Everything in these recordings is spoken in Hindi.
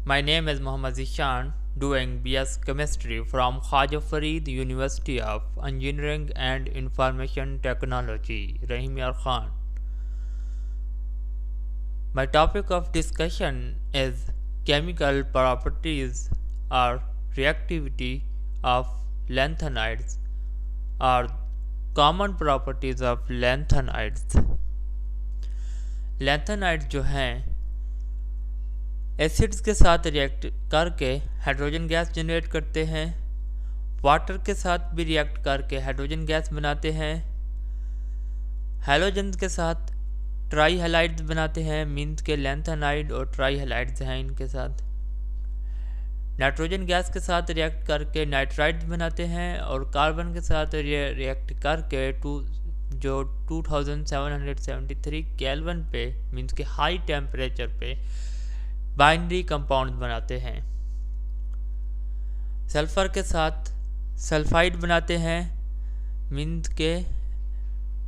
My name is Mohammad Zishan, doing BS Chemistry from Khaja Farid University of Engineering and Information Technology, Rahim Yar Khan. My topic of discussion is chemical properties or reactivity of lanthanides or common properties of lanthanides. Lanthanide जो हैं एसिड्स के साथ रिएक्ट करके हाइड्रोजन गैस जनरेट करते हैं, वाटर के साथ भी रिएक्ट करके हाइड्रोजन गैस बनाते हैं, हैलोजन के साथ ट्राई हैलाइड्स बनाते हैं, मीन्स के लैंथेनाइड और ट्राई हैलाइड्स हैं इनके साथ। नाइट्रोजन गैस के साथ रिएक्ट करके नाइट्राइड्स बनाते हैं और कार्बन के साथ रिएक्ट करके जो 2773 केल्विन पे मीन्स के हाई टेम्परेचर पे बाइनरी कंपाउंड बनाते हैं। सल्फर के साथ सल्फाइड बनाते हैं, मीन्स के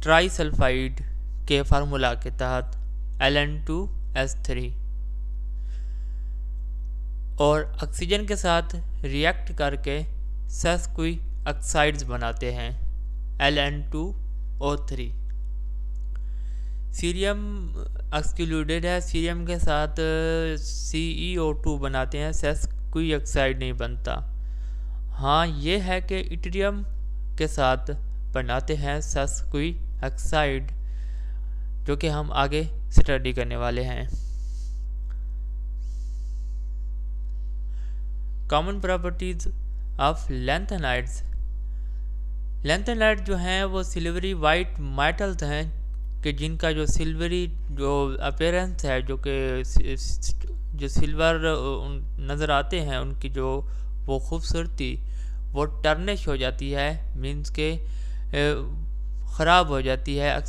ट्राई सल्फाइड के फार्मूला के तहत Ln2S3, और ऑक्सीजन के साथ रिएक्ट करके सेस्क्वी ऑक्साइड्स बनाते हैं Ln2O3। सीरियम एक्सक्लूडेड है, सीरियम के साथ CeO2 बनाते हैं, सेस्क्वी ऑक्साइड नहीं बनता। हाँ, ये है कि इट्रियम के साथ बनाते हैं सेस्क्वी ऑक्साइड, जो कि हम आगे स्टडी करने वाले हैं। Common properties of lanthanides. Lanthanide जो हैं वो सिल्वरी वाइट मेटल्स हैं कि जिनका जो सिल्वरी जो अपीयरेंस है, जो सिल्वर नज़र आते हैं, उनकी जो वो खूबसूरती वो टर्निश हो जाती है, मीन्स के ख़राब हो जाती है,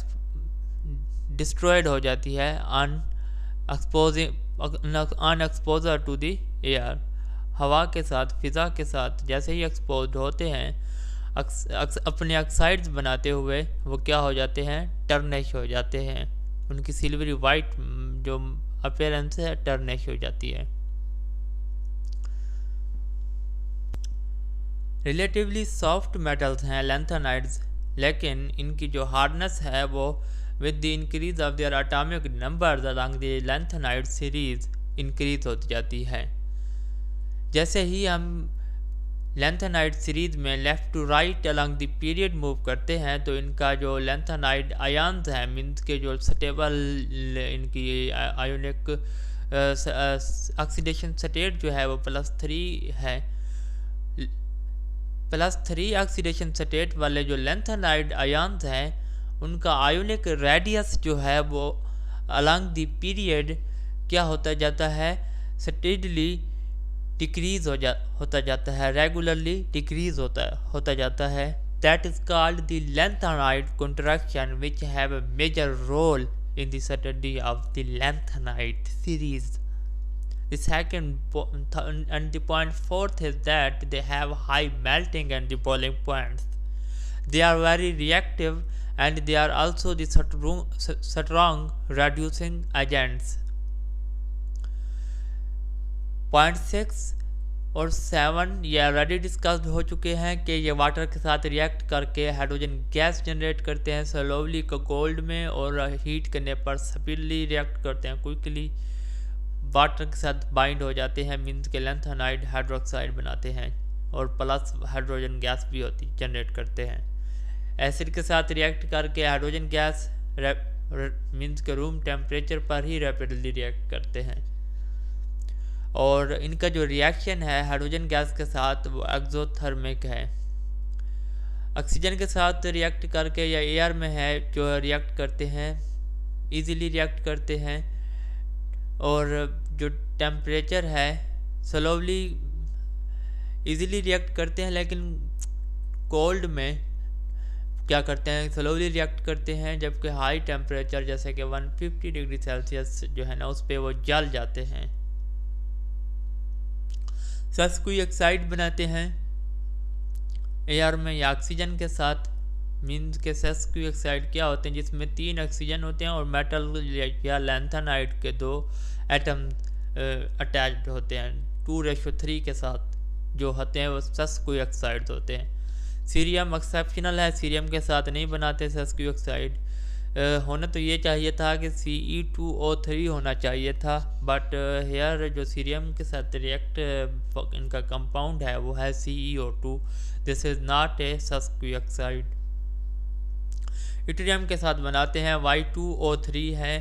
डिस्ट्रॉयड हो जाती है on exposure to the air. हवा के साथ, फिज़ा के साथ जैसे ही एक्सपोज होते हैं अपने ऑक्साइड्स बनाते हुए वो क्या हो जाते हैं, टर्निश हो जाते हैं, उनकी सिल्वरी वाइट जो अपीयरेंस है टर्निश हो जाती है। रिलेटिवली सॉफ्ट मेटल्स हैं लैंथेनाइड्स, लेकिन इनकी जो हार्डनेस है वो with the increase of their atomic numbers along the lanthanide series increase होती जाती है। जैसे ही हम लैंथेनाइड सीरीज में left to right along the period move करते हैं तो इनका जो लैंथेनाइड आयन्स हैं, मीन्स के जो स्टेबल इनकी आयोनिक ऑक्सीडेशन स्टेट जो है वो +3 है। +3 ऑक्सीडेशन स्टेट वाले जो लैंथेनाइड आयन्स हैं उनका आयोनिक रेडियस जो है वो अलॉन्ग द पीरियड क्या होता जाता है, स्टेडली डिक्रीज होता जाता है, रेगुलरली डिक्रीज होता जाता है। That is called the lanthanide contraction which have a major role in the study of the lanthanide series. The second and the point fourth is that they have high melting and the boiling points. They are very reactive and they are also the strong reducing agents. Point 6 और 7 ये ऑलरेडी डिस्कस्ड हो चुके हैं कि ये वाटर के साथ रिएक्ट करके हाइड्रोजन गैस जनरेट करते हैं स्लोली को कोल्ड में, और हीट करने पर स्पीडली रिएक्ट करते हैं, क्विकली वाटर के साथ बाइंड हो जाते हैं, मीन्स के लैंथेनाइड हाइड्रोक्साइड बनाते हैं और प्लस हाइड्रोजन गैस भी जनरेट करते हैं। एसिड के साथ रिएक्ट करके हाइड्रोजन गैस मीन्स के रूम टेम्परेचर पर ही रैपिडली रिएक्ट करते हैं, और इनका जो रिएक्शन है हाइड्रोजन गैस के साथ वो एक्सोथर्मिक है। ऑक्सीजन के साथ रिएक्ट करके या एयर में है जो रिएक्ट करते हैं, इजीली रिएक्ट करते हैं, और जो टेम्परेचर है स्लोली इजीली रिएक्ट करते हैं, लेकिन कोल्ड में क्या करते हैं, स्लोली रिएक्ट करते हैं, जबकि हाई टेम्परेचर जैसे कि 150 डिग्री सेल्सियस जो है ना उस पर वो जल जाते हैं। सेस्क्वी ऑक्साइड बनाते हैं एयर में या ऑक्सीजन के साथ, मीन्स के सेस्क्वी ऑक्साइड क्या होते हैं जिसमें 3 ऑक्सीजन होते हैं और मेटल या लैंथेनाइड के 2 एटम अटैच्ड होते हैं 2:3 के साथ जो होते हैं वो सस्क्यू ऑक्साइड्स होते हैं। सीरियम एक्सेप्शनल है, सीरियम के साथ नहीं बनाते सस्क्यू ऑक्साइड। होना तो ये चाहिए था कि Ce2O3 होना चाहिए था, बट हेयर जो सीरियम के साथ रिएक्ट इनका कंपाउंड है वो है CeO2। This is not a sesquioxide. Yttrium के साथ बनाते हैं Y2O3 है,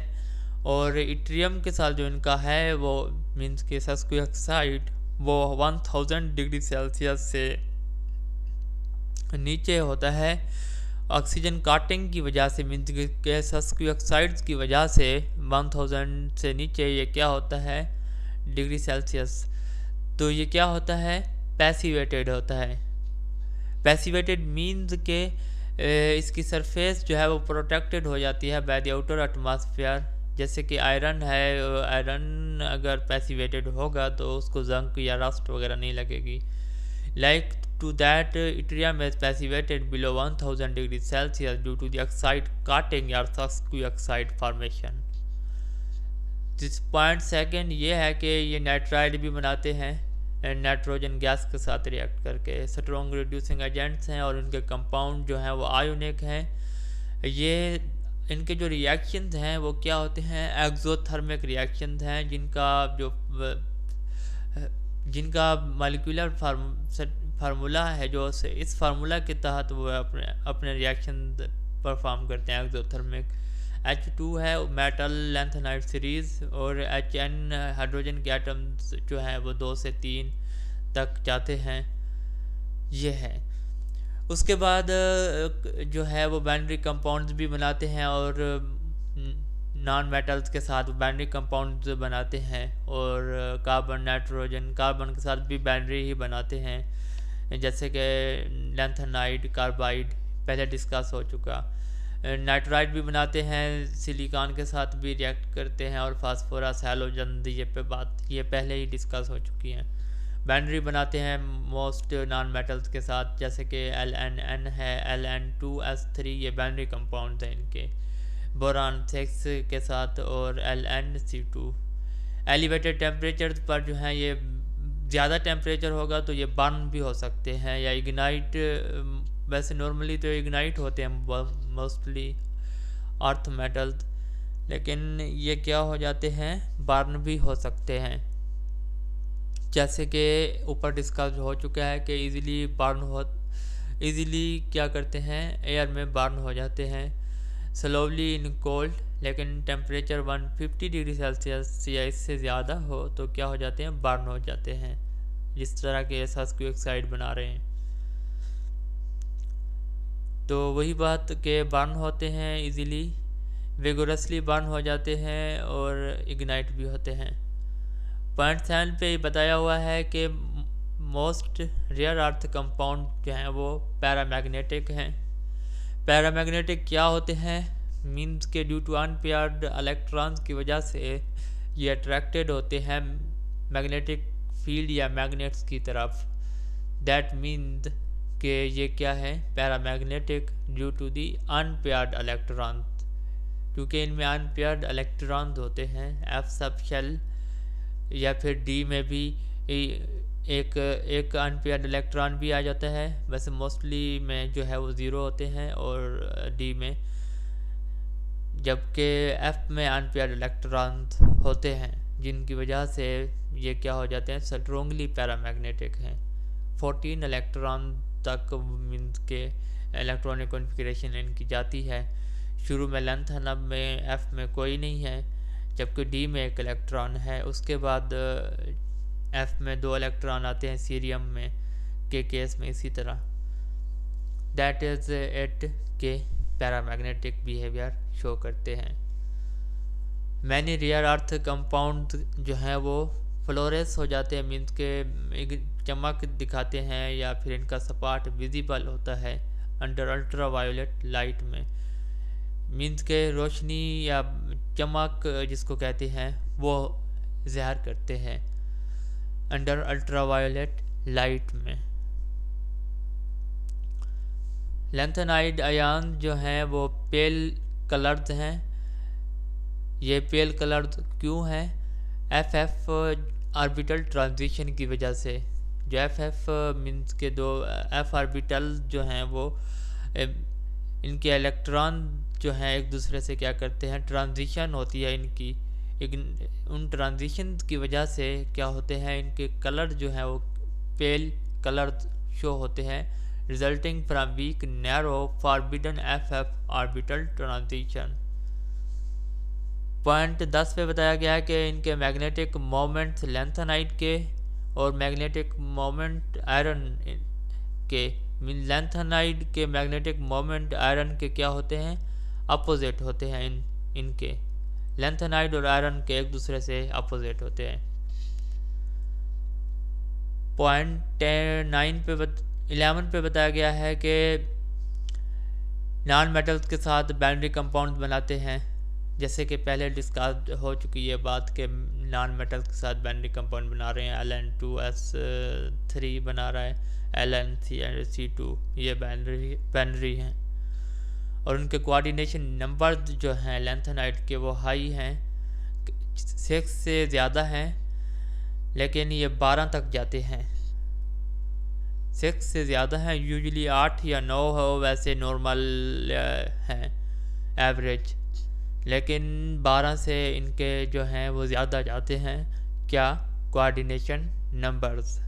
और इट्रियम के साथ जो इनका है वो मीन्स के सस्क्यू ऑक्साइड वो 1000 डिग्री सेल्सियस से नीचे होता है। ऑक्सीजन काटिंग की वजह से मीन्स के सस्क्यू ऑक्साइड्स की वजह से 1000 से नीचे ये क्या होता है डिग्री सेल्सियस, तो ये क्या होता है पैसिवेटेड होता है। पैसिवेटेड मीन्स के इसकी सरफेस जो है वो प्रोटेक्टेड हो जाती है बाय द आउटर एटमॉस्फेयर। जैसे कि आयरन है, आयरन अगर पैसिवेटेड होगा तो उसको जंक या रस्ट वगैरह नहीं लगेगी। Like to that yttrium is passivated below 1000 degrees Celsius due to the oxide cutting या sesquio oxide formation। जिस पॉइंट सेकेंड ये है कि ये नाइट्राइड भी बनाते हैं नाइट्रोजन गैस के साथ रिएक्ट करके। स्ट्रॉन्ग रिड्यूसिंग एजेंट्स हैं और इनके कंपाउंड जो हैं वो आयोनिक हैं। ये इनके जो रिएक्शंस हैं वो क्या होते हैं एक्सोथर्मिक रिएक्शंस हैं, जिनका मॉलिक्यूलर फार्मूला है जो इस फार्मूला के तहत वो अपने रिएक्शन परफॉर्म करते हैं एक्सोथर्मिक। H2 है मेटल लैंथेनाइड सीरीज, और Hn हाइड्रोजन के एटम्स जो हैं वो 2 से 3 तक जाते हैं, ये है। उसके बाद जो है वो बाइनरी कंपाउंड्स भी बनाते हैं और नॉन मेटल्स के साथ बाइनरी कंपाउंड्स बनाते हैं, और कार्बन नाइट्रोजन कार्बन के साथ भी बाइनरी ही बनाते हैं, जैसे कि लैंथेनाइड कार्बाइड पहले डिस्कस हो चुका। नाइट्राइड भी बनाते हैं, सिलिकॉन के साथ भी रिएक्ट करते हैं, और फास्फोरस हैलोजन ये पहले ही डिस्कस हो चुकी हैं। बाइनरी बनाते हैं मोस्ट नॉन मेटल्स के साथ, जैसे कि LNN है, Ln2s3 ये बाइनरी कंपाउंड हैं इनके, बोरान 6 के साथ, और LnC2। एलिवेटेड टेम्परेचर पर जो है ये ज़्यादा टेम्परेचर होगा तो ये बर्न भी हो सकते हैं या इग्नाइट। वैसे नॉर्मली तो इग्नाइट होते हैं मोस्टली अर्थ मेटल्स, लेकिन ये क्या हो जाते हैं बर्न भी हो सकते हैं, जैसे कि ऊपर डिस्कस हो चुका है कि इजीली क्या करते हैं एयर में बर्न हो जाते हैं स्लोवली इन कोल्ड, लेकिन टेम्परेचर 150 डिग्री सेल्सियस या इससे ज़्यादा हो तो क्या हो जाते हैं बर्न हो जाते हैं, जिस तरह के सस्क्यू ऑक्साइड बना रहे हैं। तो वही बात के बर्न होते हैं इजीली, विगोरसली बर्न हो जाते हैं और इग्नाइट भी होते हैं। पॉइंट 7 पे बताया हुआ है कि मोस्ट रेयर अर्थ कंपाउंड जो हैं वो पैरामैग्नेटिक हैं। पैरामैग्नेटिक क्या होते हैं मीन्स के ड्यू टू अनपेयर्ड इलेक्ट्रॉन्स की वजह से ये अट्रैक्टेड होते हैं मैग्नेटिक फील्ड या मैग्नेट्स की तरफ। दैट मीन्स कि ये क्या है paramagnetic due to the unpaired electrons, क्योंकि इनमें अनपेयर्ड इलेक्ट्रॉन्स होते हैं एफ सब शेल, या फिर डी में भी एक अनपेयर्ड इलेक्ट्रॉन भी आ जाता है। वैसे मोस्टली में जो है वो 0 होते हैं और डी में, जबकि एफ में अनपेयर्ड इलेक्ट्रॉन्स होते हैं, जिनकी वजह से ये क्या हो जाते हैं स्ट्रोंगली पैरामैग्नेटिक हैं। 14 इलेक्ट्रॉन तक मीन्स के इलेक्ट्रॉनिक कॉन्फ़िगरेशन इनकी जाती है। शुरू में लेंथ नब में एफ में कोई नहीं है, जबकि डी में 1 इलेक्ट्रॉन है। उसके बाद एफ में 2 इलेक्ट्रॉन आते हैं सीरियम में के केस में इसी तरह। दैट इज़ इट के पैरामैग्नेटिक बिहेवियर शो करते हैं। मैनी रेयर अर्थ कंपाउंड जो हैं वो फ्लोरेस हो जाते हैं, मीन्स के चमक दिखाते हैं या फिर इनका सपाट विजिबल होता है अंडर अल्ट्रा वायोलेट लाइट में, मीन्स के रोशनी या चमक जिसको कहते हैं वो ज़ाहिर करते हैं अंडर अल्ट्रा वायोलेट लाइट में। लैंथेनाइड आयन जो हैं वो पेल कलर्ड हैं। ये पेल कलर्ड क्यों हैं एफ ऑर्बिटल ट्रांजिशन की वजह से। जो एफ मीन्स के दो एफ ऑर्बिटल जो हैं वो इनके इलेक्ट्रॉन जो हैं एक दूसरे से क्या करते हैं, ट्रांजिशन होती है इनकी। उन ट्रांजिशन की वजह से क्या होते हैं, इनके कलर जो हैं वो पेल कलर शो होते हैं, resulting from weak narrow forbidden f orbital transition. Point 10 पे बताया गया है कि इनके मैग्नेटिक मोमेंट्स लेंथेनाइट के और मैग्नेटिक मोमेंट आयरन के, लेंथेनाइट के मैग्नेटिक मोमेंट आयरन के क्या होते हैं, अपोजिट होते हैं। इनके लेंथेनाइट और आयरन के एक दूसरे से अपोजिट होते हैं। पॉइंट 11 पे बताया गया है कि नॉन मेटल्स के साथ बाइनरी कंपाउंड बनाते हैं। जैसे कि पहले डिस्कस हो चुकी है बात के नॉन मेटल्स के साथ बाइनरी कंपाउंड बना रहे हैं, Ln2s3 बना रहा है, LnCl2, ये बाइनरी हैं। और उनके कोऑर्डिनेशन नंबर जो हैं लेंथेनाइट के वो हाई हैं, 6 से ज़्यादा हैं, लेकिन ये 12 तक जाते हैं। 6 से ज़्यादा हैं, यूजुअली 8 या 9 हो वैसे नॉर्मल हैं एवरेज, लेकिन 12 से इनके जो हैं वो ज़्यादा जाते हैं। क्या, कोऑर्डिनेशन नंबर्स।